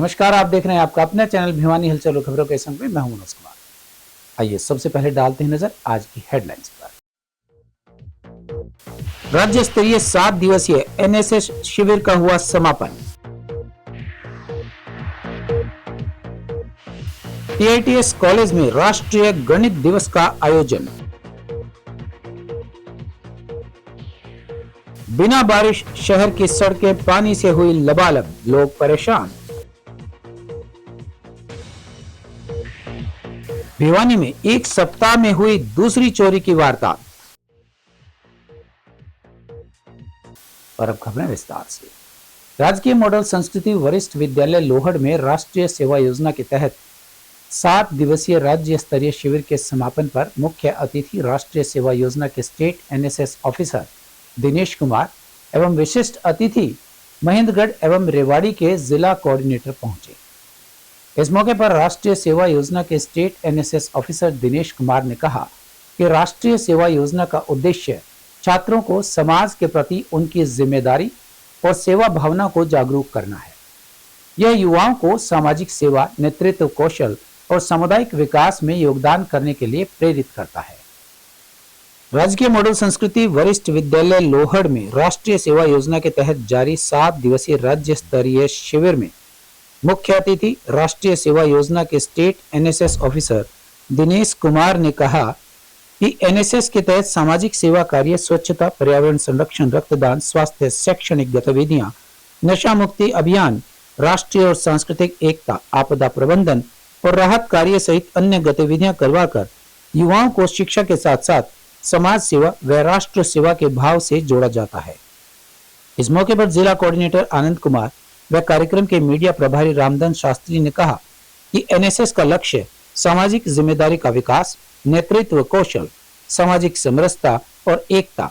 नमस्कार, आप देख रहे हैं आपका अपना चैनल भिवानी हलचल और खबरों के संग में मैं हूं मनोज कुमार। आइए सबसे पहले डालते हैं नजर आज की हेडलाइंस पर। राज्य स्तरीय 7 दिवसीय एनएसएस शिविर का हुआ समापन। टीआईटीएस कॉलेज में राष्ट्रीय गणित दिवस का आयोजन। बिना बारिश शहर की सड़कें पानी से हुई लबालब, लोग परेशान। भिवानी में एक सप्ताह में हुई दूसरी चोरी की वारदात। और अब खबरें विस्तार से। राजकीय मॉडल संस्कृति वरिष्ठ विद्यालय लोहड़ में राष्ट्रीय सेवा योजना के तहत 7 दिवसीय राज्य स्तरीय शिविर के समापन पर मुख्य अतिथि राष्ट्रीय सेवा योजना के state NSS officer Dinesh Kumar एवं विशिष्ट अतिथि महेंद्रगढ़ एवं रेवाड़ी के जिला कोऑर्डिनेटर पहुंचे। इस मौके पर राष्ट्रीय सेवा योजना के state NSS officer Dinesh Kumar ने कहा कि राष्ट्रीय सेवा योजना का उद्देश्य छात्रों को समाज के प्रति उनकी जिम्मेदारी और सेवा भावना को जागरूक करना है। यह युवाओं को सामाजिक सेवा, नेतृत्व कौशल और सामुदायिक विकास में योगदान करने के लिए प्रेरित करता है। राजकीय मॉडल संस्कृति वरिष्ठ विद्यालय लोहड़ में राष्ट्रीय सेवा योजना के तहत जारी 7 दिवसीय राज्य स्तरीय शिविर में मुख्य अतिथि राष्ट्रीय सेवा योजना के state NSS officer Dinesh Kumar ने कहा कि एनएसएस के तहत सामाजिक सेवा कार्य, स्वच्छता, पर्यावरण संरक्षण, रक्तदान, स्वास्थ्य, शैक्षणिक गतिविधियां, नशा मुक्ति अभियान, राष्ट्रीय और सांस्कृतिक एकता, आपदा प्रबंधन और राहत कार्य सहित अन्य गतिविधियां करवाकर युवाओं को शिक्षा के साथ साथ समाज सेवा व राष्ट्र सेवा के भाव से जोड़ा जाता है। इस मौके पर जिला कोऑर्डिनेटर आनंद कुमार व कार्यक्रम के मीडिया प्रभारी रामधन शास्त्री ने कहा कि एनएसएस का लक्ष्य सामाजिक जिम्मेदारी का विकास, नेतृत्व कौशल, सामाजिक समरसता और एकता,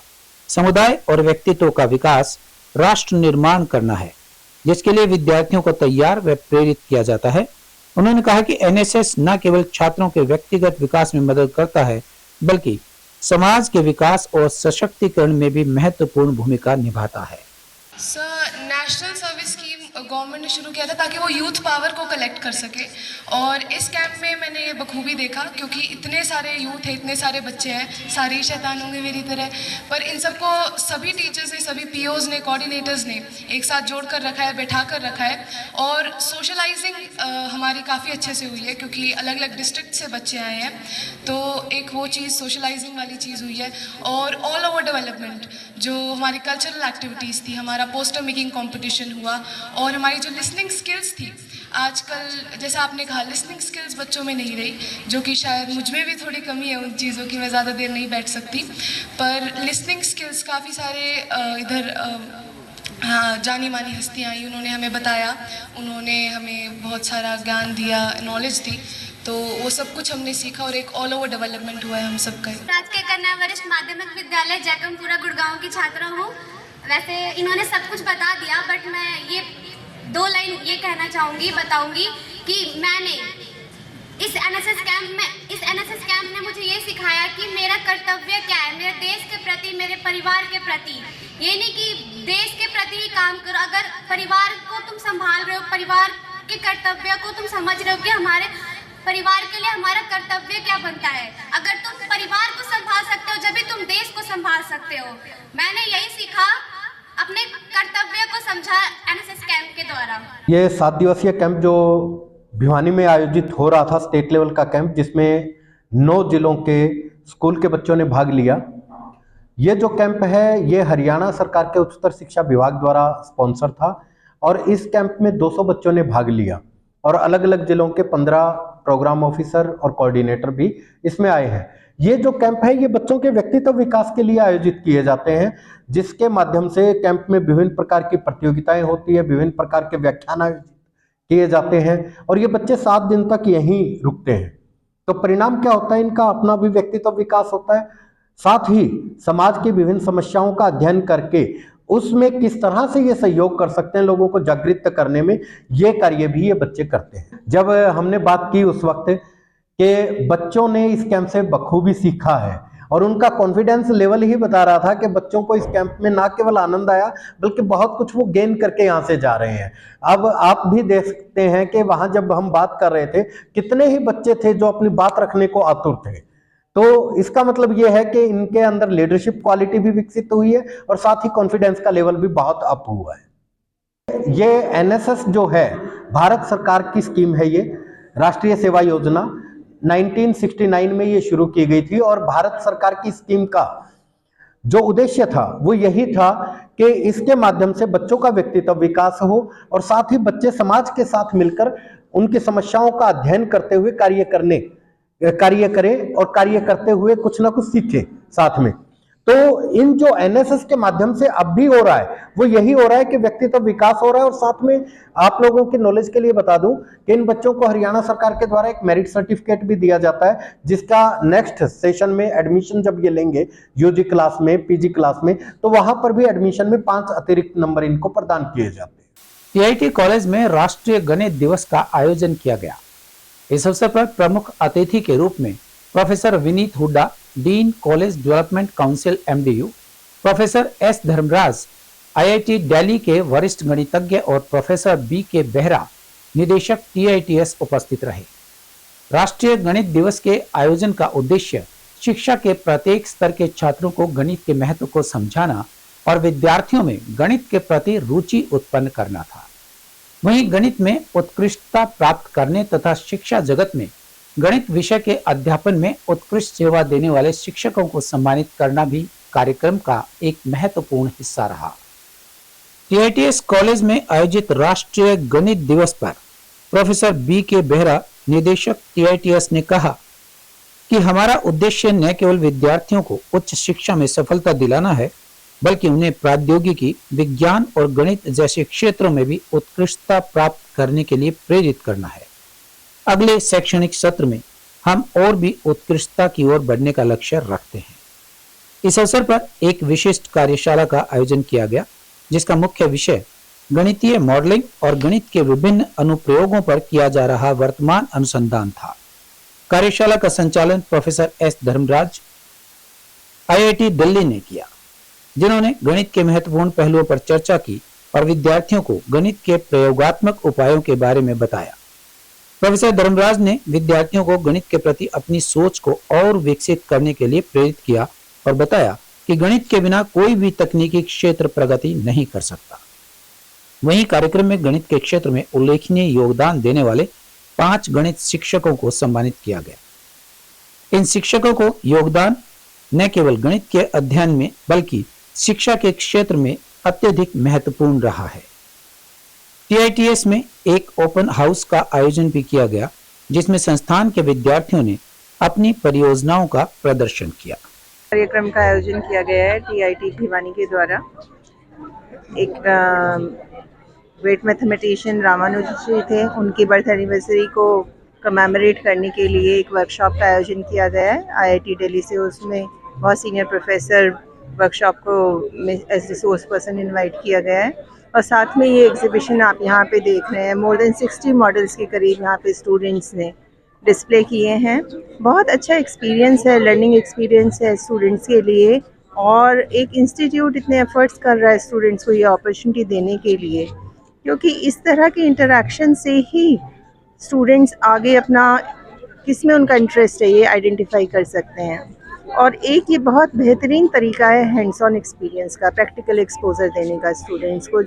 समुदाय और व्यक्तित्व का विकास, राष्ट्र निर्माण करना है, जिसके लिए विद्यार्थियों को तैयार व प्रेरित किया जाता है। उन्होंने कहा कि एनएसएस न केवल छात्रों के व्यक्तिगत विकास में मदद करता है, बल्कि समाज के विकास और सशक्तिकरण में भी महत्वपूर्ण भूमिका निभाता है। Sir, national service scheme government ने शुरू किया था ताकि वो यूथ पावर को कलेक्ट कर सके, और इस कैंप में मैंने ये बखूबी देखा क्योंकि इतने सारे यूथ हैं, इतने सारे बच्चे हैं, सारे ही शैतान होंगे मेरी तरह, पर इन सबको सभी टीचर्स ने, सभी पीओज ने, कोऑर्डिनेटर्स ने एक साथ जोड़ कर रखा है, बैठा कर रखा है। और सोशलाइजिंग हमारी काफ़ी अच्छे से हुई है क्योंकि अलग अलग डिस्ट्रिक्ट से बच्चे आए हैं, तो एक वो चीज़ सोशलाइजिंग वाली चीज़ हुई है। और ऑल ओवर डेवलपमेंट, जो हमारी कल्चरल एक्टिविटीज़ थी, हमारा पोस्टर मेकिंग कंपटीशन हुआ, और हमारी जो लिसनिंग स्किल्स थी, आजकल जैसा आपने कहा लिसनिंग स्किल्स बच्चों में नहीं रही, जो कि शायद मुझ में भी थोड़ी कमी है उन चीज़ों की, मैं ज़्यादा देर नहीं बैठ सकती, पर लिसनिंग स्किल्स काफ़ी सारे इधर हाँ जानी मानी हस्तियाँ आई, उन्होंने हमें बताया, उन्होंने हमें बहुत सारा ज्ञान दिया, नॉलेज दी, तो वो सब कुछ हमने सीखा और एक ऑल ओवर डेवलपमेंट हुआ है हम सबका। राजकीय कन्या वरिष्ठ माध्यमिक विद्यालय जैकमपुरा गुड़गांव की छात्रा हूँ। वैसे इन्होंने सब कुछ बता दिया, बट मैं ये 2 लाइन ये कहना चाहूँगी, बताऊँगी कि मैंने इस एनएसएस कैंप ने मुझे ये सिखाया कि मेरा कर्तव्य क्या है, मेरे देश के प्रति, मेरे परिवार के प्रति। ये नहीं कि देश के प्रति ही काम करो, अगर परिवार को तुम संभाल रहे हो, परिवार के कर्तव्य को तुम समझ रहे हो कि हमारे परिवार के लिए हमारा कर्तव्य क्या बनता है। अगर तुम परिवार को संभाल सकते हो, जब भी तुम देश को संभाल सकते हो। मैंने यही सीखा, अपने कर्तव्य को समझा एनएसएस कैंप के द्वारा। ये 7 दिवसीय कैंप जो भिवानी में आयोजित हो रहा था, स्टेट लेवल का कैंप, जिसमें 9 जिलों के स्कूल के बच्चों ने भाग लिया। ये जो कैंप है ये हरियाणा सरकार के उच्चतर शिक्षा विभाग द्वारा स्पॉन्सर था, और इस कैंप में 200 बच्चों ने भाग लिया, और अलग अलग जिलों के 15 प्रोग्राम ऑफिसर और कोऑर्डिनेटर भी इसमें आए हैं। ये जो कैंप है ये बच्चों के व्यक्तित्व विकास के लिए आयोजित किए जाते हैं, जिसके माध्यम से कैंप में विभिन्न प्रकार की प्रतियोगिताएं होती है, विभिन्न प्रकार के व्याख्यान किए जाते हैं, और ये बच्चे 7 दिन तक यहीं रुकते हैं। तो परिणाम क्या होता है, इनका अपना भी व्यक्तित्व विकास होता है, साथ ही समाज की विभिन्न समस्याओं का अध्ययन करके उसमें किस तरह से ये सहयोग कर सकते हैं लोगों को जागृत करने में, ये कार्य भी ये बच्चे करते हैं। जब हमने बात की उस वक्त के बच्चों ने इस कैंप से बखूबी सीखा है, और उनका कॉन्फिडेंस लेवल ही बता रहा था कि बच्चों को इस कैंप में ना केवल आनंद आया बल्कि बहुत कुछ वो गेन करके यहाँ से जा रहे हैं। अब आप भी देख सकते हैं कि वहां जब हम बात कर रहे थे कितने ही बच्चे थे जो अपनी बात रखने को आतुर थे। तो इसका मतलब ये है कि इनके अंदर लीडरशिप क्वालिटी भी विकसित हुई है और साथ ही कॉन्फिडेंस का लेवल भी बहुत अप हुआ है। ये एनएसएस जो है भारत सरकार की स्कीम है, ये राष्ट्रीय सेवा योजना 1969 में ये शुरू की गई थी और भारत सरकार की स्कीम का जो उद्देश्य था वो यही था कि इसके माध्यम से बच्चों का व्यक्तित्व विकास हो और साथ ही बच्चे समाज के साथ मिलकर उनकी समस्याओं का अध्ययन करते हुए कार्य करें और कार्य करते हुए कुछ ना कुछ सीखें साथ में। तो इन जो एनएसएस के माध्यम से अब भी हो रहा है वो यही हो रहा है कि व्यक्तित्व विकास हो रहा है। और साथ में आप लोगों के नॉलेज के लिए बता दूं कि इन बच्चों को हरियाणा सरकार के द्वारा एक मेरिट सर्टिफिकेट भी दिया जाता है, जिसका नेक्स्ट सेशन में एडमिशन जब ये लेंगे यूजी क्लास में, पीजी क्लास में, तो वहां पर भी एडमिशन में 5 अतिरिक्त नंबर इनको प्रदान किए जाते हैं। टीआईटी कॉलेज में राष्ट्रीय गणित दिवस का आयोजन किया गया। इस अवसर पर प्रमुख अतिथि के रूप में professor Vineet Hooda, dean college development council MDU, professor S Dharmaraj, IIT Delhi के वरिष्ठ गणितज्ञ और प्रोफेसर बी के बेहरा, निदेशक टीआईटीएस उपस्थित रहे। राष्ट्रीय गणित दिवस के आयोजन का उद्देश्य शिक्षा के प्रत्येक स्तर के छात्रों को गणित के महत्व को समझाना और विद्यार्थियों में गणित के प्रति रुचि उत्पन्न करना था। वहीं गणित में उत्कृष्टता प्राप्त करने तथा शिक्षा जगत में गणित विषय के अध्यापन में उत्कृष्ट सेवा देने वाले शिक्षकों को सम्मानित करना भी कार्यक्रम का एक महत्वपूर्ण हिस्सा रहा। टीआईटीएस कॉलेज में आयोजित राष्ट्रीय गणित दिवस पर प्रोफेसर बी के बेहरा, निदेशक टीआईटीएस, ने कहा कि हमारा उद्देश्य न केवल विद्यार्थियों को उच्च शिक्षा में सफलता दिलाना है, बल्कि उन्हें प्रौद्योगिकी, विज्ञान और गणित जैसे क्षेत्रों में भी उत्कृष्टता प्राप्त करने के लिए प्रेरित करना है। अगले शैक्षणिक सत्र में हम और भी उत्कृष्टता की ओर बढ़ने का लक्ष्य रखते हैं। इस अवसर पर एक विशिष्ट कार्यशाला का आयोजन किया गया, जिसका मुख्य विषय गणितीय मॉडलिंग और गणित के विभिन्न अनुप्रयोगों पर किया जा रहा वर्तमान अनुसंधान था। कार्यशाला का संचालन professor S Dharmaraj, IIT Delhi ने किया, जिन्होंने गणित के महत्वपूर्ण पहलुओं पर चर्चा की और विद्यार्थियों को गणित के प्रयोगात्मक उपायों के बारे में बताया। प्रोफेसर धर्मराज ने विद्यार्थियों को गणित के प्रति अपनी सोच को और विकसित करने के लिए प्रेरित किया और बताया कि गणित के बिना कोई भी तकनीकी क्षेत्र प्रगति नहीं कर सकता। वहीं कार्यक्रम में गणित के क्षेत्र में उल्लेखनीय योगदान देने वाले 5 गणित शिक्षकों को सम्मानित किया गया। इन शिक्षकों को योगदान न केवल गणित के अध्ययन में बल्कि शिक्षा के क्षेत्र में अत्यधिक महत्वपूर्ण रहा है। टीआईटीएस में एक ओपन हाउस का आयोजन भी किया गया, जिसमें संस्थान के विद्यार्थियों ने अपनी परियोजनाओं का प्रदर्शन किया। कार्यक्रम का आयोजन किया गया है टीआईटी भिवानी के द्वारा। एक ग्रेट मैथमेटिशियन रामानुजन जी थे, उनकी बर्थ एनिवर्सरी को कमेमोरेट करने के लिए एक वर्कशॉप का आयोजन किया गया है आईआईटी दिल्ली से। उसमें बहुत सीनियर प्रोफेसर वर्कशॉप को एज रिसोर्स पर्सन इनवाइट किया गया है। और साथ में ये एग्जीबिशन आप यहाँ पे देख रहे हैं, मोर देन 60 मॉडल्स के करीब यहाँ पे स्टूडेंट्स ने डिस्प्ले किए हैं। बहुत अच्छा एक्सपीरियंस है, लर्निंग एक्सपीरियंस है स्टूडेंट्स के लिए। और एक इंस्टीट्यूट इतने एफर्ट्स कर रहा है स्टूडेंट्स को ये अपॉर्चुनिटी देने के लिए, क्योंकि इस तरह के इंटरेक्शन से ही स्टूडेंट्स आगे अपना किस में उनका इंटरेस्ट है ये आइडेंटिफाई कर सकते हैं। और एक ये बहुत बेहतरीन तरीका है हैंड्स ऑन एक्सपीरियंस का, प्रैक्टिकल एक्सपोजर देने का स्टूडेंट्स को।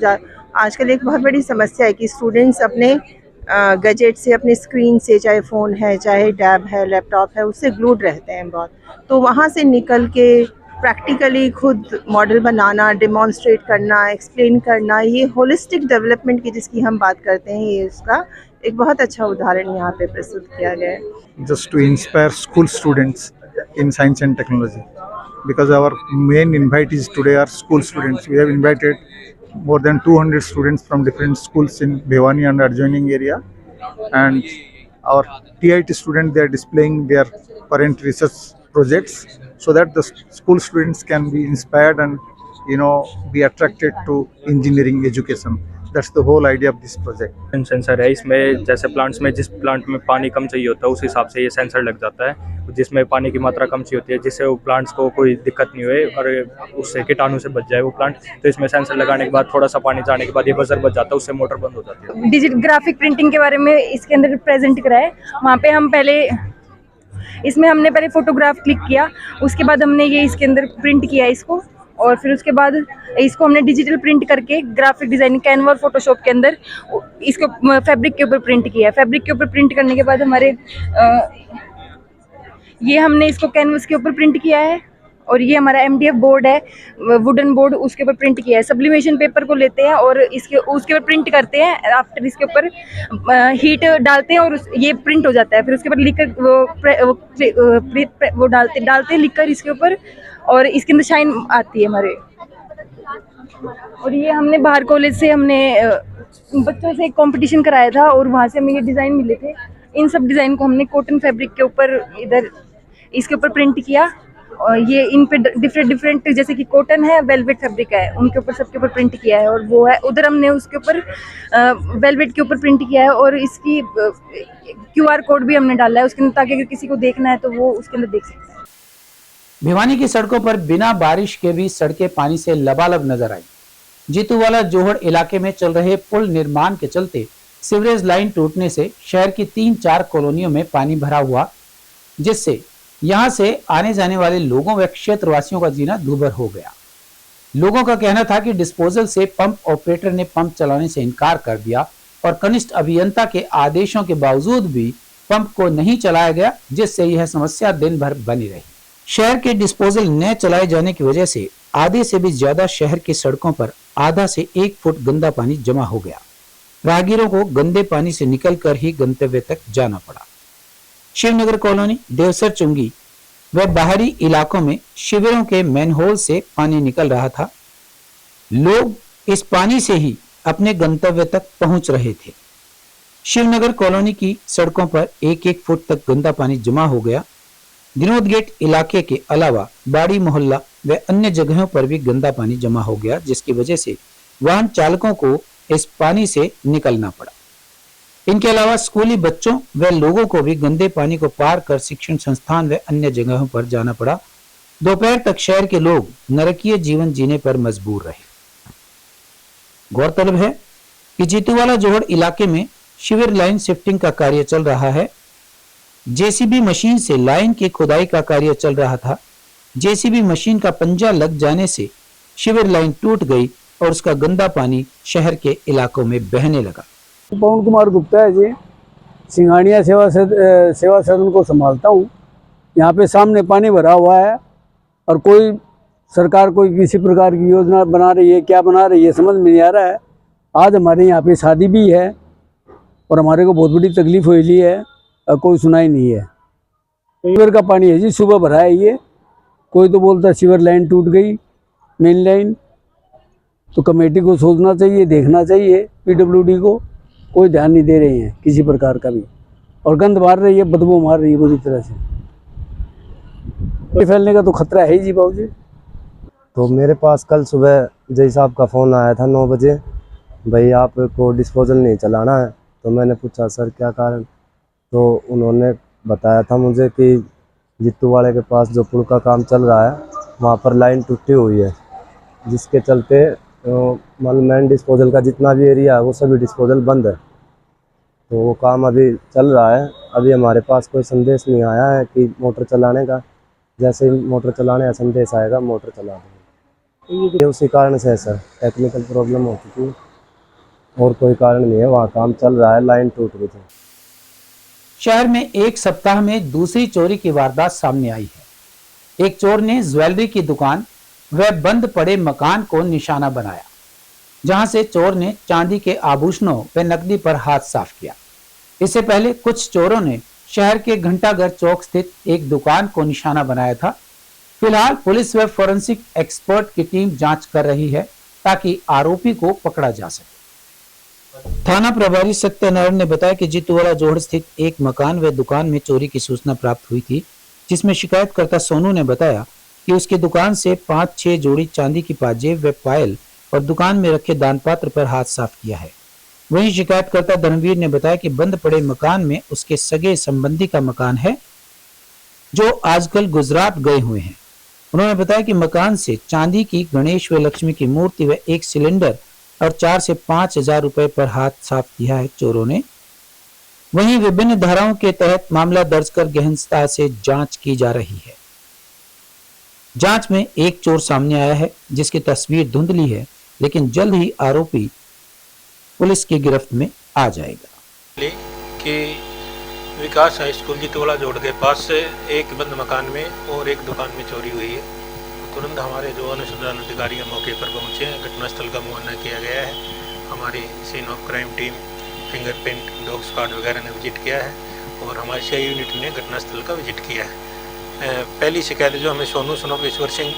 आजकल एक बहुत बड़ी समस्या है कि स्टूडेंट्स अपने गैजेट से, अपने स्क्रीन से, चाहे फ़ोन है, चाहे टैब है, लैपटॉप है, उससे ग्लूड रहते हैं बहुत। तो वहाँ से निकल के प्रैक्टिकली खुद मॉडल बनाना, डेमॉन्स्ट्रेट करना, एक्सप्लेन करना, ये होलिस्टिक डेवलपमेंट की जिसकी हम बात करते हैं, ये उसका एक बहुत अच्छा उदाहरण यहाँ पे प्रस्तुत किया गया है। Just to inspire school students in science and technology, because our main invitees today are school students. We have invited more than 200 students from different schools in Bhiwani and adjoining area, and our TIT students, they are displaying their current research projects so that the school students can be inspired and be attracted to engineering education. That's the whole idea of this project. Sensor है इसमें, जैसे plants में जिस plant में पानी कम चाहिए होता है उस हिसाब से ये सेंसर लग जाता है, जिसमें पानी की मात्रा कम चाहिए होती है, जिससे वो प्लांट्स को कोई दिक्कत नहीं हुए और उससे कीटाणु से बच जाए वो प्लांट। तो इसमें सेंसर लगाने के बाद थोड़ा सा पानी जाने के बाद ये बजर बच जाता है, उससे मोटर बंद हो जाती है। डिजिटल ग्राफिक प्रिंटिंग के बारे में इसके अंदर प्रेजेंट कराए। वहाँ पे हम पहले इसमें हमने पहले फोटोग्राफ क्लिक किया, उसके बाद हमने ये इसके अंदर प्रिंट किया इसको, और फिर उसके बाद इसको हमने डिजिटल प्रिंट करके ग्राफिक डिजाइनिंग कैनवा और फोटोशॉप के अंदर इसको फैब्रिक के ऊपर प्रिंट किया। फैब्रिक के ऊपर प्रिंट करने के बाद हमारे ये हमने इसको कैनवस के ऊपर प्रिंट किया है, और ये हमारा MDF बोर्ड है, वुडन बोर्ड, उसके ऊपर प्रिंट किया है। सब्लिमेशन पेपर को लेते हैं और उसके ऊपर प्रिंट करते हैं। आफ्टर इसके ऊपर हीट डालते हैं और ये प्रिंट हो जाता है। फिर उसके ऊपर लिकर वो डालते हैं लिकर इसके ऊपर, और इसके अंदर शाइन आती है हमारे। और ये हमने बाहर कॉलेज से हमने बच्चों से एक कंपटीशन कराया था, और वहाँ से हमें ये डिज़ाइन मिले थे। इन सब डिज़ाइन को हमने कॉटन फैब्रिक के ऊपर इधर इसके ऊपर प्रिंट किया, और ये इन पे डिफरेंट जैसे कि कॉटन है, वेलवेट फैब्रिक है, उनके ऊपर सबके ऊपर प्रिंट किया है। और वो है उधर हमने उसके ऊपर वेलवेट के ऊपर प्रिंट किया है, और इसकी QR कोड भी हमने डाला है उसके अंदर, ताकि अगर किसी को देखना है तो वो उसके अंदर देख सकते हैं। भिवानी की सड़कों पर बिना बारिश के भी सड़कें पानी से लबालब नजर आई। जीतूवाला जोहड़ इलाके में चल रहे पुल निर्माण के चलते सीवरेज लाइन टूटने से शहर की 3-4 कॉलोनियों में पानी भरा हुआ, जिससे यहां से आने जाने वाले लोगों व क्षेत्रवासियों का जीना दूभर हो गया। लोगों का कहना था कि डिस्पोजल से पंप ऑपरेटर ने पंप चलाने से इनकार कर दिया, और कनिष्ठ अभियंता के आदेशों के बावजूद भी पंप को नहीं चलाया गया, जिससे यह समस्या दिन भर बनी रही। शहर के डिस्पोजल न चलाए जाने की वजह से आधे से भी ज्यादा शहर की सड़कों पर आधा से 1 फुट गंदा पानी जमा हो गया। राहगीरों को गंदे पानी से निकलकर ही गंतव्य तक जाना पड़ा। शिवनगर कॉलोनी, देवसर चुंगी व बाहरी इलाकों में शिविरों के मैनहोल से पानी निकल रहा था। लोग इस पानी से ही अपने गंतव्य तक पहुंच रहे थे। शिवनगर कॉलोनी की सड़कों पर 1-1 फुट तक गंदा पानी जमा हो गया। विनोद गेट इलाके के अलावा बाड़ी मोहल्ला व अन्य जगहों पर भी गंदा पानी जमा हो गया, जिसकी वजह से वाहन चालकों को इस पानी से निकलना पड़ा। इनके अलावा स्कूली बच्चों व लोगों को भी गंदे पानी को पार कर शिक्षण संस्थान व अन्य जगहों पर जाना पड़ा। दोपहर तक शहर के लोग नरकीय जीवन जीने पर मजबूर रहे। गौरतलब है कि जीतूवाला जोहड़ इलाके में शिविर लाइन शिफ्टिंग का कार्य चल रहा है। JCB मशीन से लाइन की खुदाई का कार्य चल रहा था। JCB मशीन का पंजा लग जाने से शिविर लाइन टूट गई और उसका गंदा पानी शहर के इलाकों में बहने लगा। पवन कुमार गुप्ता है जी, सिंघानिया सेवा सदन को संभालता हूँ। यहाँ पे सामने पानी भरा हुआ है, और कोई सरकार कोई किसी प्रकार की योजना बना रही है, क्या बना रही है समझ में नहीं आ रहा है। आज हमारे यहाँ पे शादी भी है, और हमारे को बहुत बड़ी तकलीफ हुई है, और कोई सुनाई नहीं है। सीवर का पानी है जी, सुबह भरा है ये। कोई तो बोलता है सीवर लाइन टूट गई, मेन लाइन। तो कमेटी को सोचना चाहिए, देखना चाहिए, PWD को। कोई ध्यान नहीं दे रहे हैं किसी प्रकार का भी, और गंद मार रही है, बदबू मार रही है पूरी तरह से। तो फैलने का तो खतरा है ही जी बाबू जी। तो मेरे पास कल सुबह जय साहब का फ़ोन आया था 9 बजे, भाई आपको डिस्पोजल नहीं चलाना है। तो मैंने पूछा सर क्या कारण, तो उन्होंने बताया था मुझे कि जीतूवाले के पास जो पुल का काम चल रहा है वहाँ पर लाइन टूटी हुई है, जिसके चलते मतलब मैन डिस्पोजल का जितना भी एरिया है वो सभी डिस्पोजल बंद है। तो वो काम अभी चल रहा है। अभी हमारे पास कोई संदेश नहीं आया है कि मोटर चलाने का। जैसे ही मोटर चलाने का संदेश आएगा मोटर चला देंगे। ये उसी कारण से है सर, टेक्निकल प्रॉब्लम हो चुकी है, और कोई कारण नहीं है। वहाँ काम चल रहा है, लाइन टूट गई थी। शहर में एक सप्ताह में दूसरी चोरी की वारदात सामने आई है। एक चोर ने ज्वेलरी की दुकान व बंद पड़े मकान को निशाना बनाया, जहां से चोर ने चांदी के आभूषणों व नकदी पर हाथ साफ किया। इससे पहले कुछ चोरों ने शहर के घंटाघर चौक स्थित एक दुकान को निशाना बनाया था। फिलहाल पुलिस व फोरेंसिक एक्सपर्ट की टीम जांच कर रही है ताकि आरोपी को पकड़ा जा सके। थाना प्रभारी सत्यनारायण ने बताया कि जीतूवाला जोहड़ स्थित एक मकान व दुकान में चोरी की सूचना प्राप्त हुई थी, जिसमें शिकायतकर्ता सोनू ने बताया कि उसकी दुकान से 5-6 जोड़ी चांदी की पाजेब व पायल और दुकान में रखे दान पात्र पर हाथ साफ किया है। वहीं शिकायतकर्ता धर्मवीर ने बताया कि बंद पड़े मकान में उसके सगे संबंधी का मकान है जो आजकल गुजरात गए हुए हैं। उन्होंने बताया कि मकान से चांदी की गणेश व लक्ष्मी की मूर्ति व एक सिलेंडर और 4 से 5 हजार रुपए पर हाथ साफ किया है चोरों ने। वहीं विभिन्न धाराओं के तहत मामला दर्ज कर गहनता से जांच की जा रही है। जांच में एक चोर सामने आया है जिसकी तस्वीर धुंधली है, लेकिन जल्द ही आरोपी पुलिस की गिरफ्त में आ जाएगा। कि विकास हाई स्कूल जितवाड़ा जोड़ के पास से एक बंद मकान में और एक दुकान में चोरी हुई है। तुरंत हमारे जो अनुसंधान अधिकारी मौके पर पहुंचे हैं, घटनास्थल का मुआयना किया गया है। हमारी scene of crime team, fingerprint, dog squad वगैरह ने विजिट किया है और हमारी CI यूनिट ने घटनास्थल का विजिट किया है। पहली शिकायत जो हमें सोनू सनोप ईश्वर सिंह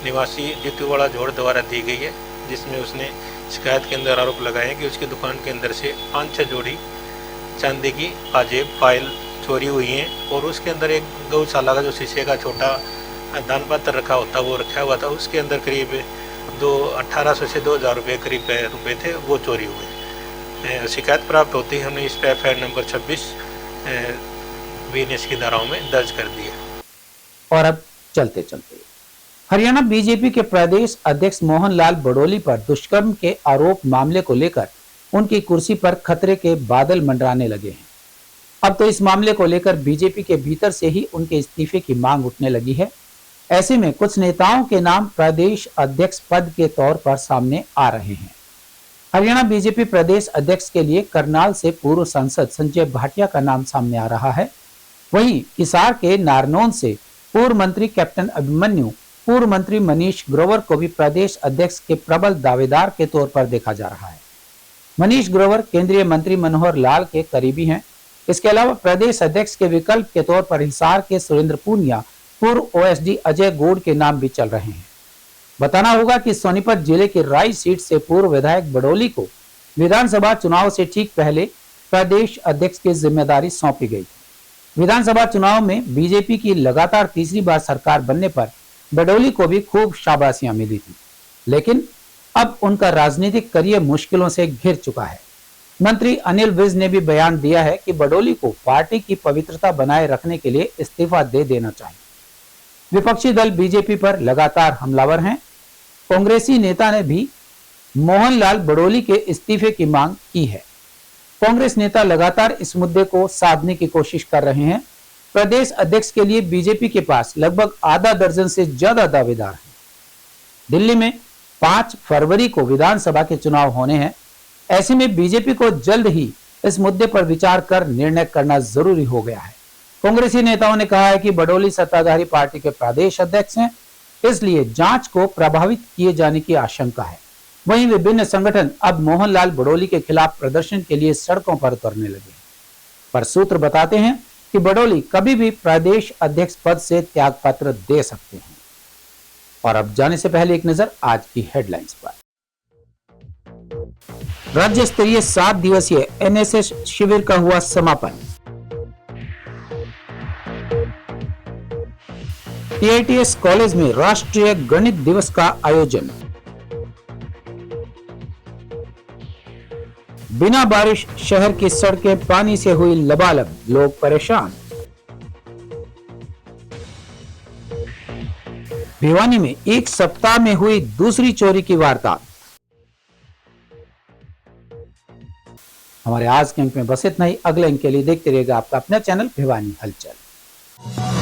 निवासी जितवाड़ा जोड़ द्वारा दी गई है, जिसमें उसने शिकायत के अंदर आरोप लगाए कि उसकी दुकान के अंदर से 5-6 जोड़ी चांदी की पाजेब फाइल चोरी हुई हैं और उसके अंदर एक गौशाला का जो शीशे का छोटा दान पात्र रखा होता वो रखा हुआ था। उसके अंदर करीब 1800 से 2000 रुपये करीब रुपए थे, वो चोरी हुए। शिकायत प्राप्त होती है हमने इस पर FIR नंबर 26 BNS की धाराओं में दर्ज कर दी है। और अब चलते चलते हरियाणा बीजेपी के प्रदेश अध्यक्ष मोहन लाल बड़ोली पर दुष्कर्म के आरोप मामले को लेकर उनकी कुर्सी पर खतरे के बादल मंडराने लगे हैं। अब तो इस मामले को लेकर बीजेपी के भीतर से ही उनके इस्तीफे की मांग उठने लगी है। ऐसे में कुछ नेताओं के नाम प्रदेश अध्यक्ष पद के तौर पर सामने आ रहे हैं। हरियाणा बीजेपी प्रदेश अध्यक्ष के लिए करनाल से पूर्व सांसद संजय भाटिया का नाम सामने आ रहा है। वहीं हिसार के नारनौन से पूर्व मंत्री कैप्टन अभिमन्यु, पूर्व मंत्री मनीष ग्रोवर को भी प्रदेश अध्यक्ष के प्रबल दावेदार के तौर पर देखा जा रहा है। मनीष ग्रोवर केंद्रीय मंत्री मनोहर लाल के करीबी हैं। इसके अलावा प्रदेश अध्यक्ष के विकल्प के तौर पर हिसार के सुरेंद्र पूनिया, पूर्व OSD अजय गोड़ के नाम भी चल रहे हैं। बताना होगा कि सोनीपत जिले की राय सीट से पूर्व विधायक बड़ोली को विधानसभा चुनाव से ठीक पहले प्रदेश अध्यक्ष की जिम्मेदारी सौंपी गई। विधानसभा चुनाव में बीजेपी की लगातार तीसरी बार सरकार बनने पर बड़ोली को भी खूब शाबाशियां मिली थी, लेकिन अब उनका राजनीतिक करियर मुश्किलों से घिर चुका है। मंत्री अनिल विज ने भी बयान दिया है कि बड़ोली को पार्टी की पवित्रता बनाए रखने के लिए इस्तीफा दे देना चाहिए। विपक्षी दल बीजेपी पर लगातार हमलावर हैं। कांग्रेसी नेता ने भी मोहनलाल बड़ोली के इस्तीफे की मांग की है। कांग्रेस नेता लगातार इस मुद्दे को साधने की कोशिश कर रहे हैं। प्रदेश अध्यक्ष के लिए बीजेपी के पास लगभग आधा दर्जन से ज्यादा दावेदार हैं। दिल्ली में 5 फरवरी को विधानसभा के चुनाव होने हैं। ऐसे में बीजेपी को जल्द ही इस मुद्दे पर विचार कर निर्णय करना जरूरी हो गया है। कांग्रेसी नेताओं ने कहा है कि बड़ोली सत्ताधारी पार्टी के प्रदेश अध्यक्ष हैं, इसलिए जांच को प्रभावित किए जाने की आशंका है। वहीं विभिन्न संगठन अब मोहनलाल बड़ोली के खिलाफ प्रदर्शन के लिए सड़कों पर उतरने लगे। पर सूत्र बताते हैं कि बड़ोली कभी भी प्रदेश अध्यक्ष पद से त्यागपत्र दे सकते हैं। और अब जाने से पहले एक नजर आज की हेडलाइंस पर। राज्य स्तरीय 7 दिवसीय NSS शिविर का हुआ समापन। TITS कॉलेज में राष्ट्रीय गणित दिवस का आयोजन। बिना बारिश शहर की सड़कें पानी से हुई लबालब, लोग परेशान। भिवानी में एक सप्ताह में हुई दूसरी चोरी की वारदात। हमारे आज के अंक में बस इतना ही। अगले अंक के लिए देखते रहिएगा आपका अपना चैनल भिवानी हलचल।